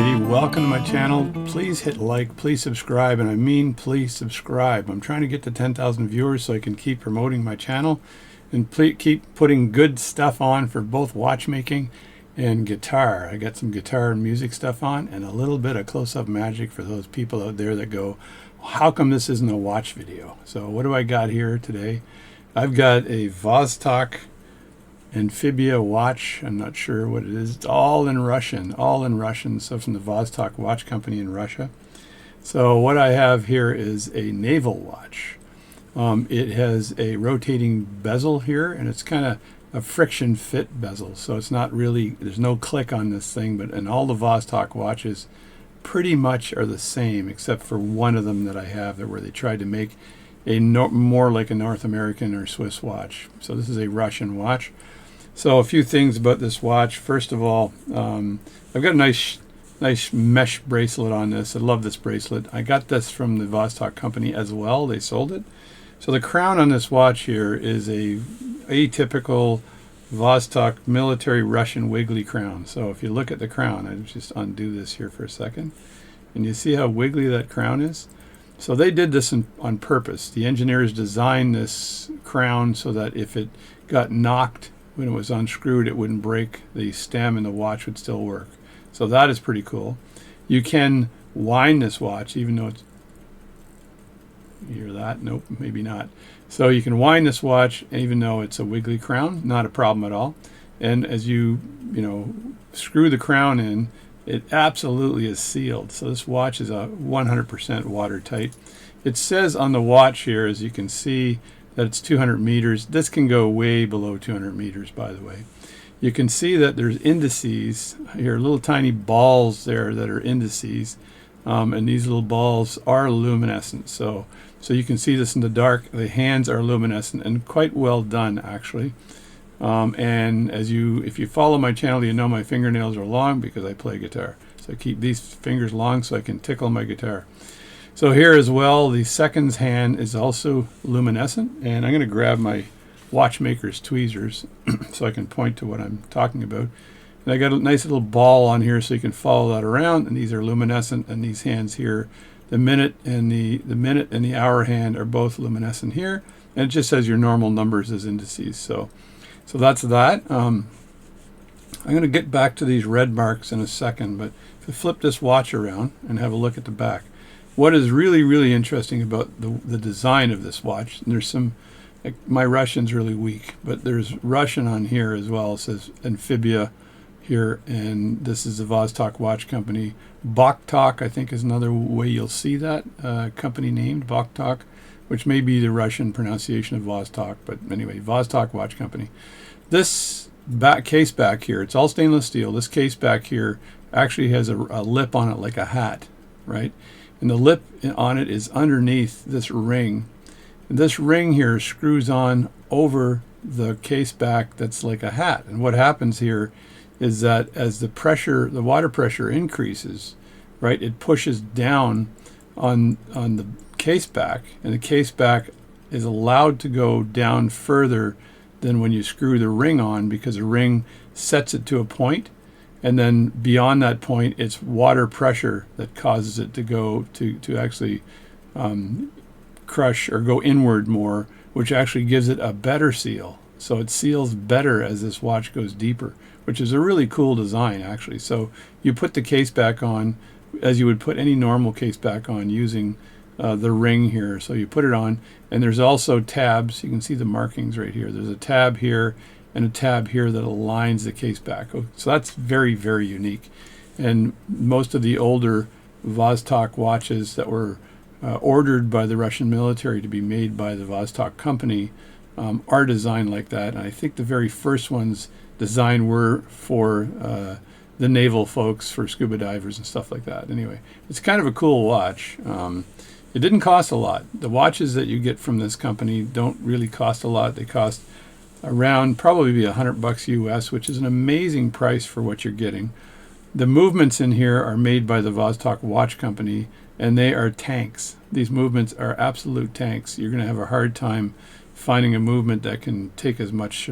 everybody, welcome to my channel. Please hit like, please subscribe, and I mean please subscribe. I'm trying to get to 10,000 viewers so I can keep promoting my channel and keep putting good stuff on for both watchmaking and guitar. I got some guitar and music stuff on and a little bit of close-up magic for those people out there that go, how come this isn't a watch video? So what do I got here today? I've got a Vostok Amphibia watch. I'm not sure what it is. It's all in Russian, so from the Vostok watch company in Russia. So what I have here is a naval watch. It has a rotating bezel here, and it's kind of a friction fit bezel, so it's not really, there's no click on this thing, but and all the Vostok watches pretty much are the same except for one of them that I have there where they tried to make a more like a North American or Swiss watch. So this is a Russian watch. So a few things about this watch. First of all, I've got a nice mesh bracelet on this. I love this bracelet. I got this from the Vostok company as well. They sold it. So the crown on this watch here is a atypical Vostok military Russian wiggly crown. So if you look at the crown, I just undo this here for a second, and you see how wiggly that crown is. So they did this on purpose. The engineers designed this crown so that if it got knocked when it was unscrewed, it wouldn't break. The stem and the watch would still work. So that is pretty cool. You can wind this watch, even though it's, you hear that? Nope, maybe not. So you can wind this watch even though it's a wiggly crown, not a problem at all. And as you screw the crown in, it absolutely is sealed. So this watch is a 100% watertight. It says on the watch here, as you can see, that it's 200 meters. This can go way below 200 meters, by the way. You can see that there's indices here, little tiny balls there that are indices, and these little balls are luminescent. So you can see this in the dark. The hands are luminescent and quite well done, actually. And if you follow my channel, you know my fingernails are long because I play guitar. So I keep these fingers long so I can tickle my guitar. So here as well, the seconds hand is also luminescent, and I'm going to grab my watchmaker's tweezers so I can point to what I'm talking about. And I got a nice little ball on here so you can follow that around, and these are luminescent, and these hands here, the minute and the hour hand are both luminescent here, and it just says your normal numbers as indices. So that's that. I'm going to get back to these red marks in a second, but if you flip this watch around and have a look at the back, what is really, really interesting about the design of this watch, and there's some, my Russian's really weak, but there's Russian on here as well. It says Amphibia here, and this is the Vostok watch company. Vostok, I think, is another way you'll see that company named Vostok, which may be the Russian pronunciation of Vostok, but anyway, Vostok watch company. This case back here, it's all stainless steel. This case back here actually has a lip on it like a hat, right? And the lip on it is underneath this ring. And this ring here screws on over the case back that's like a hat. And what happens here is that as the water pressure increases, right, it pushes down on the case back, and the case back is allowed to go down further than when you screw the ring on, because the ring sets it to a point, and then beyond that point it's water pressure that causes it to go to actually crush or go inward more, which actually gives it a better seal. So it seals better as this watch goes deeper, which is a really cool design, actually. So you put the case back on as you would put any normal case back on using the ring here. So you put it on, and there's also tabs. You can see the markings right here. There's a tab here and a tab here that aligns the case back. So that's very, very unique. And most of the older Vostok watches that were ordered by the Russian military to be made by the Vostok company are designed like that. And I think the very first ones designed were for the naval folks, for scuba divers and stuff like that. Anyway, it's kind of a cool watch. It didn't cost a lot. The watches that you get from this company don't really cost a lot. They cost around probably be $100 US, which is an amazing price for what you're getting. The movements in here are made by the Vostok watch company, and they are tanks. These movements are absolute tanks. You're going to have a hard time finding a movement that can take as much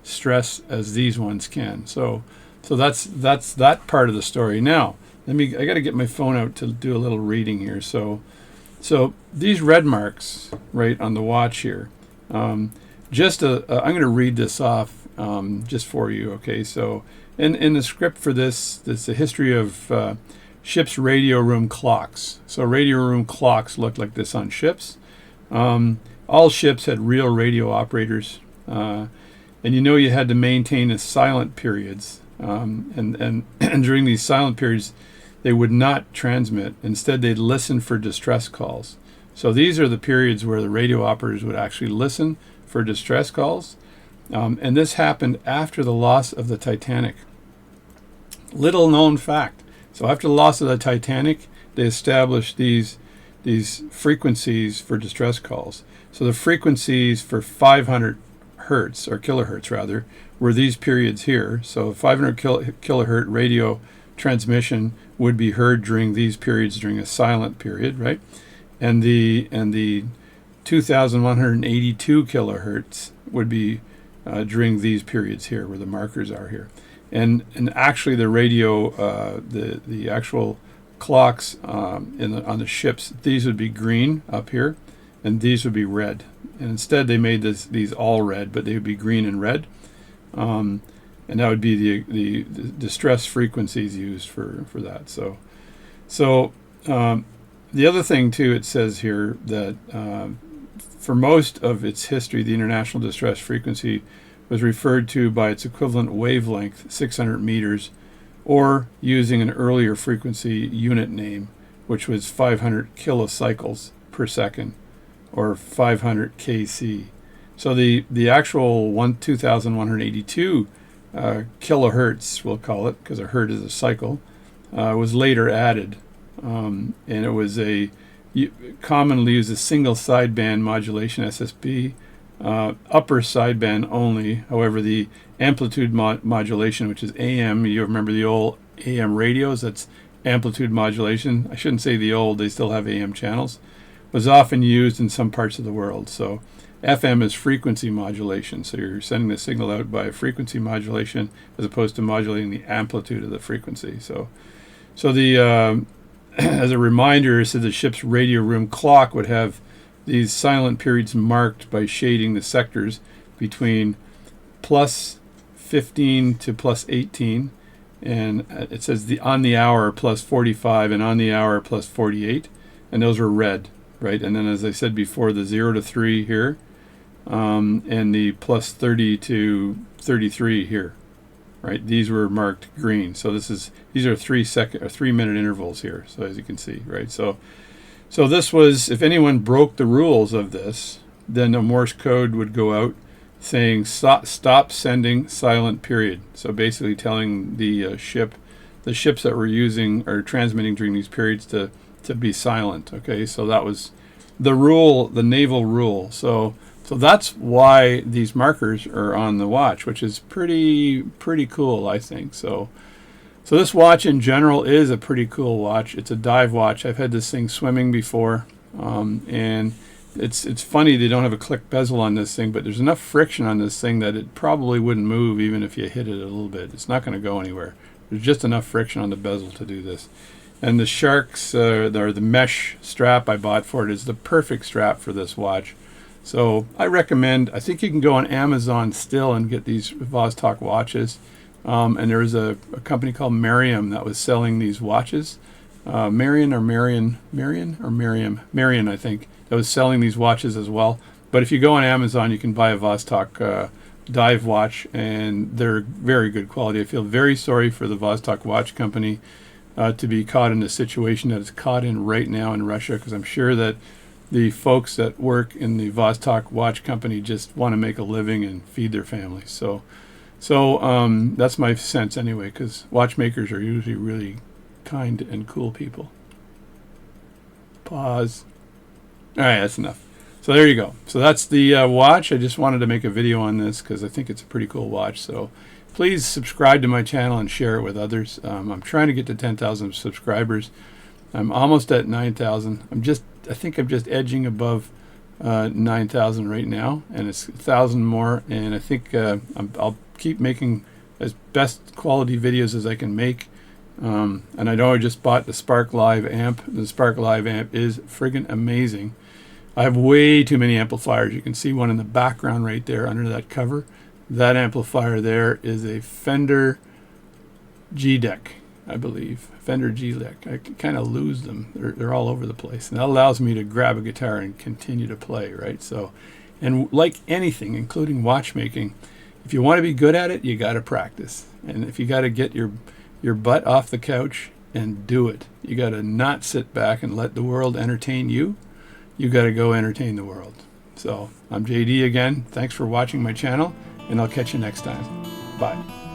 stress as these ones can. So that's that part of the story. Now, I got to get my phone out to do a little reading here. So these red marks right on the watch here, I'm going to read this off just for you. Okay, so in the script for this is the history of ships' radio room clocks. So radio room clocks looked like this on ships. All ships had real radio operators, and you had to maintain the silent periods. And during these silent periods, they would not transmit. Instead, they'd listen for distress calls. So these are the periods where the radio operators would actually listen for distress calls. And this happened after the loss of the Titanic. Little known fact. So after the loss of the Titanic, they established these frequencies for distress calls. So the frequencies for 500 hertz, or kilohertz rather, were these periods here. So 500 kilohertz radio transmission would be heard during these periods during a silent period, right? And the 2,182 kilohertz would be during these periods here, where the markers are here. And actually the radio, the actual clocks on the ships, these would be green up here, and these would be red. And instead they made these all red, but they would be green and red. And that would be the distress frequencies used for that. So the other thing too, it says here that for most of its history, the international distress frequency was referred to by its equivalent wavelength, 600 meters, or using an earlier frequency unit name, which was 500 kilocycles per second, or 500 kc. So the actual 2,182 kilohertz, we'll call it, because a hertz is a cycle, was later added, and it was commonly used as single sideband modulation SSB, upper sideband only. However, the amplitude modulation, which is AM, you remember the old AM radios, that's amplitude modulation. I shouldn't say the old, they still have AM channels, was often used in some parts of the world. So FM is frequency modulation, so you're sending the signal out by frequency modulation as opposed to modulating the amplitude of the frequency. So the as a reminder, so the ship's radio room clock would have these silent periods marked by shading the sectors between plus 15 to plus 18, and it says on the hour plus 45 and on the hour plus 48, and those were red, right? And then, as I said before, the 0 to 3 here, and the plus 30 to 33 here, right? These were marked green. So these are 3 minute intervals here. So as you can see, right? So this was, if anyone broke the rules of this, then a Morse code would go out saying stop sending silent period. So basically telling the ships that were using or transmitting during these periods to be silent. Okay, so that was the rule, the naval rule. So that's why these markers are on the watch, which is pretty cool, I think. So this watch in general is a pretty cool watch. It's a dive watch. I've had this thing swimming before, and it's funny they don't have a click bezel on this thing, but there's enough friction on this thing that it probably wouldn't move even if you hit it a little bit. It's not going to go anywhere. There's just enough friction on the bezel to do this. And the Sharks, or the mesh strap I bought for it, is the perfect strap for this watch. So I recommend, I think you can go on Amazon still and get these Vostok watches. And there was a company called Mariam that was selling these watches. Marian, I think, that was selling these watches as well. But if you go on Amazon, you can buy a Vostok dive watch, and they're very good quality. I feel very sorry for the Vostok watch company to be caught in the situation that it's caught in right now in Russia, because I'm sure that the folks that work in the Vostok watch company just want to make a living and feed their families. So that's my sense anyway, because watchmakers are usually really kind and cool people. Pause. All right, that's enough. So there you go. So that's the watch. I just wanted to make a video on this because I think it's a pretty cool watch. So please subscribe to my channel and share it with others. I'm trying to get to 10,000 subscribers. I'm almost at 9,000. I think I'm just edging above 9,000 right now, and it's 1,000 more. And I think I'll keep making as best quality videos as I can make. And I know I just bought the Spark Live amp. The Spark Live amp is friggin' amazing. I have way too many amplifiers. You can see one in the background right there under that cover. That amplifier there is a Fender G-Deck, I believe. Fender G-Deck. I kind of lose them. They're all over the place. And that allows me to grab a guitar and continue to play, right? So, and like anything, including watchmaking, if you want to be good at it, you got to practice. And if you got to get your butt off the couch and do it, you got to not sit back and let the world entertain you. You got to go entertain the world. So I'm JD again. Thanks for watching my channel, and I'll catch you next time. Bye.